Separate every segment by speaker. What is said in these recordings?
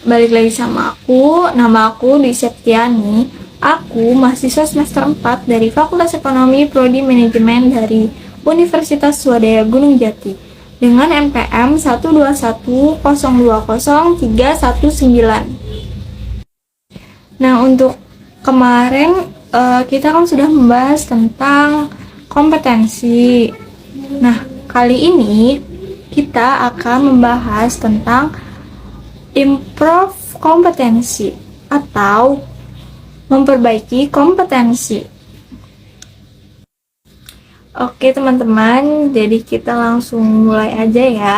Speaker 1: balik lagi sama aku. Nama aku Dwi Septiani. Aku mahasiswa semester 4 dari Fakultas Ekonomi Prodi Manajemen dari Universitas Swadaya Gunung Jati dengan NPM 121020319. Nah, untuk kemarin kita kan sudah membahas tentang kompetensi. Nah, kali ini kita akan membahas tentang improve kompetensi atau memperbaiki kompetensi. Oke teman-teman, jadi kita langsung mulai aja ya.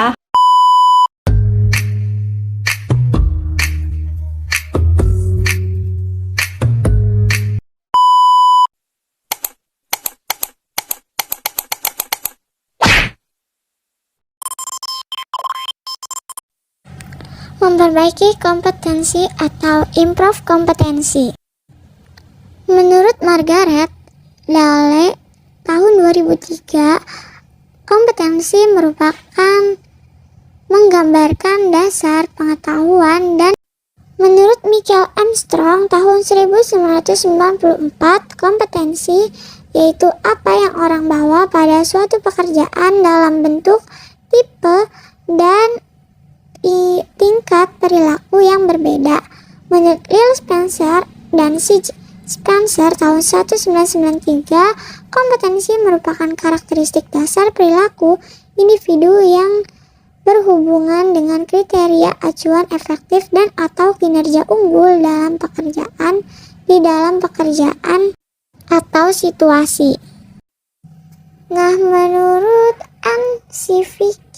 Speaker 2: Memperbaiki kompetensi atau improve kompetensi. Menurut Margaret Dale tahun 2003, kompetensi merupakan menggambarkan dasar pengetahuan, dan menurut Michael Armstrong tahun 1994, kompetensi yaitu apa yang orang bawa pada suatu pekerjaan dalam bentuk, tipe, dan tingkat perilaku yang berbeda. Menurut Lil Spencer dan C. Spencer tahun 1993, kompetensi merupakan karakteristik dasar perilaku individu yang berhubungan dengan kriteria acuan efektif dan atau kinerja unggul dalam pekerjaan, di dalam pekerjaan atau situasi. Nah, menurut NCVQ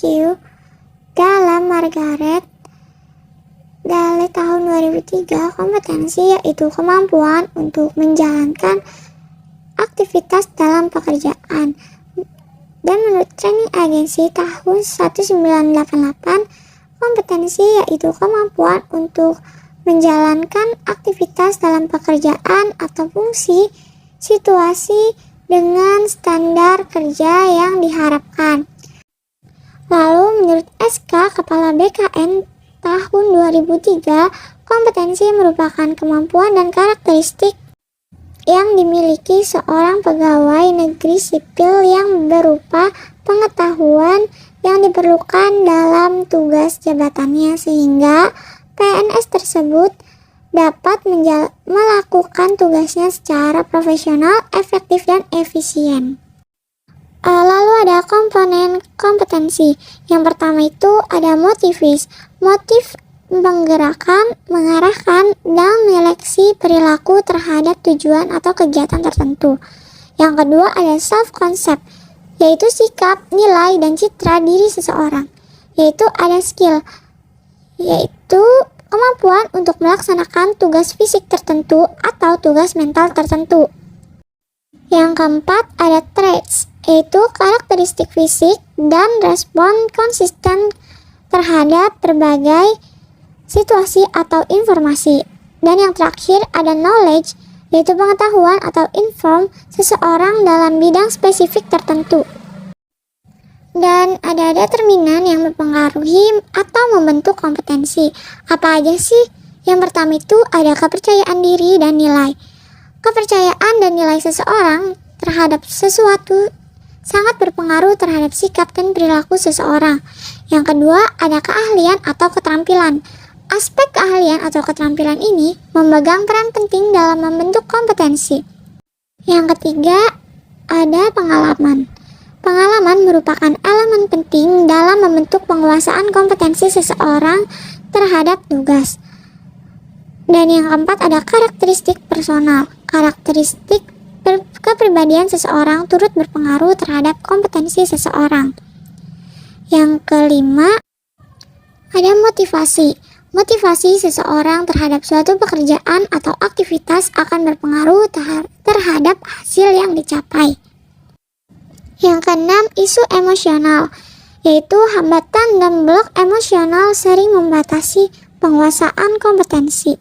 Speaker 2: dalam Margaret Dale tahun 2003, kompetensi yaitu kemampuan untuk menjalankan aktivitas dalam pekerjaan. Dan menurut Training Agency tahun 1988, kompetensi yaitu kemampuan untuk menjalankan aktivitas dalam pekerjaan atau fungsi situasi dengan standar kerja yang diharapkan. Lalu menurut SK Kepala BKN tahun 2003, kompetensi merupakan kemampuan dan karakteristik yang dimiliki seorang pegawai negeri sipil yang berupa pengetahuan yang diperlukan dalam tugas jabatannya sehingga PNS tersebut dapat melakukan tugasnya secara profesional, efektif, dan efisien. Lalu ada komponen kompetensi. Yang pertama itu ada motivis. Motif menggerakkan, mengarahkan, dan menyeleksi perilaku terhadap tujuan atau kegiatan tertentu. Yang kedua ada self-concept, yaitu sikap, nilai, dan citra diri seseorang. Yaitu ada skill, yaitu kemampuan untuk melaksanakan tugas fisik tertentu atau tugas mental tertentu. Yang keempat ada traits, yaitu karakteristik fisik dan respon konsisten terhadap berbagai situasi atau informasi. Dan yang terakhir ada knowledge, yaitu pengetahuan atau inform seseorang dalam bidang spesifik tertentu. Dan ada determinan yang mempengaruhi atau membentuk kompetensi. Apa aja sih? Yang pertama itu ada kepercayaan diri dan nilai. Kepercayaan dan nilai seseorang terhadap sesuatu sangat berpengaruh terhadap sikap dan perilaku seseorang. Yang kedua ada keahlian atau keterampilan. Aspek keahlian atau keterampilan ini memegang peran penting dalam membentuk kompetensi. Yang ketiga ada pengalaman. Pengalaman merupakan elemen penting dalam membentuk penguasaan kompetensi seseorang terhadap tugas. Dan yang keempat ada karakteristik personal. Karakteristik kepribadian seseorang turut berpengaruh terhadap kompetensi seseorang. Yang kelima ada motivasi. Motivasi seseorang terhadap suatu pekerjaan atau aktivitas akan berpengaruh terhadap hasil yang dicapai. Yang keenam isu emosional, yaitu hambatan dan blok emosional sering membatasi penguasaan kompetensi.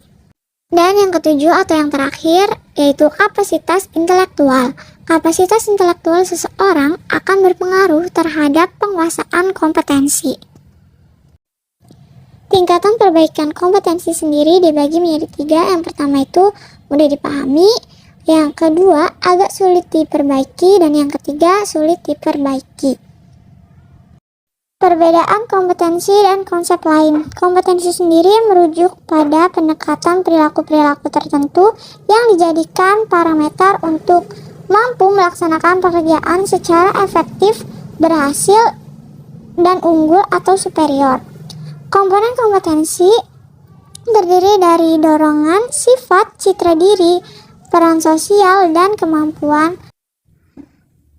Speaker 2: Dan yang ketujuh atau yang terakhir yaitu kapasitas intelektual. Kapasitas intelektual seseorang akan berpengaruh terhadap penguasaan kompetensi. Tingkatan perbaikan kompetensi sendiri dibagi menjadi 3. Yang pertama itu mudah dipahami, yang kedua agak sulit diperbaiki, dan yang ketiga sulit diperbaiki. Perbedaan kompetensi dan konsep lain. Kompetensi sendiri merujuk pada pendekatan perilaku-perilaku tertentu yang dijadikan parameter untuk mampu melaksanakan pekerjaan secara efektif, berhasil, dan unggul atau superior. Komponen kompetensi terdiri dari dorongan, sifat, citra diri, peran sosial, dan kemampuan.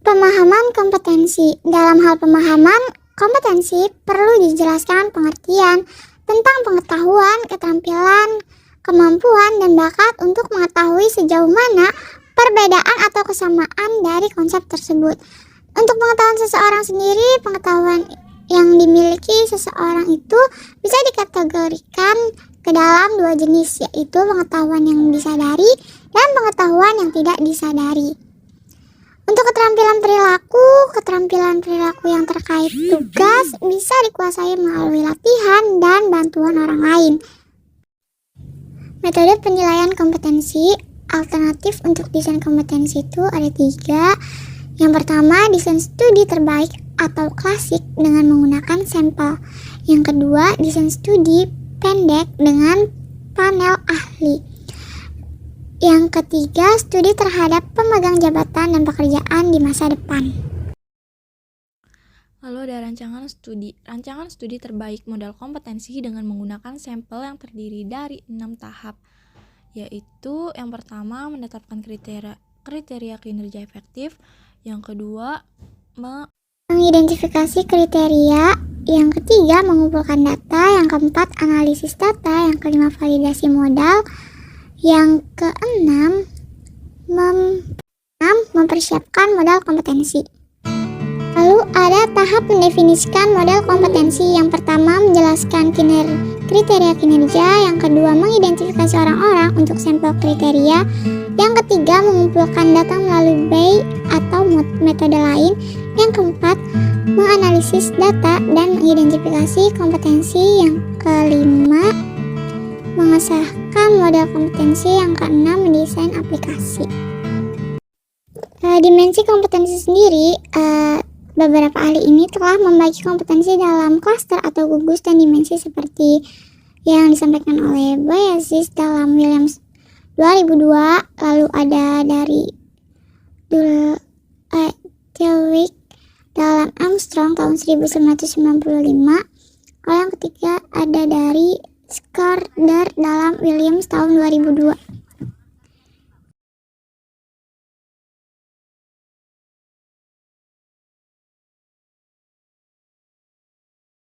Speaker 2: Pemahaman kompetensi. Dalam hal pemahaman kompetensi perlu dijelaskan pengertian tentang pengetahuan, keterampilan, kemampuan, dan bakat untuk mengetahui sejauh mana perbedaan atau kesamaan dari konsep tersebut. Untuk pengetahuan seseorang sendiri, pengetahuan yang dimiliki seseorang itu bisa dikategorikan ke dalam 2 jenis, yaitu pengetahuan yang disadari dan pengetahuan yang tidak disadari. Untuk keterampilan perilaku yang terkait tugas bisa dikuasai melalui latihan dan bantuan orang lain. Metode penilaian kompetensi alternatif untuk desain kompetensi itu ada 3. Yang pertama, desain studi terbaik atau klasik dengan menggunakan sampel. Yang kedua, desain studi pendek dengan panel ahli. Yang ketiga, studi terhadap pemegang jabatan dan pekerjaan di masa depan.
Speaker 1: Lalu ada rancangan studi. Rancangan studi terbaik modal kompetensi dengan menggunakan sampel yang terdiri dari 6 tahap, yaitu yang pertama menetapkan kriteria kinerja efektif, yang kedua
Speaker 2: mengidentifikasi kriteria, yang ketiga mengumpulkan data, yang keempat analisis data, yang kelima validasi modal, yang keenam mempersiapkan modal kompetensi. Lalu ada tahap mendefinisikan model kompetensi. Yang pertama menjelaskan kriteria kinerja, yang kedua mengidentifikasi orang-orang untuk sampel kriteria, yang ketiga mengumpulkan data melalui BI atau metode lain, yang keempat menganalisis data dan mengidentifikasi kompetensi, yang kelima mengesahkan model kompetensi, yang keenam mendesain aplikasi. Dimensi kompetensi sendiri, beberapa ahli ini telah membagi kompetensi dalam klaster atau gugus dan dimensi seperti yang disampaikan oleh Bayazis dalam Williams 2002, lalu ada dari Dulwich dalam Armstrong tahun 1995, lalu yang ketiga ada dari Schroeder dalam Williams tahun 2002.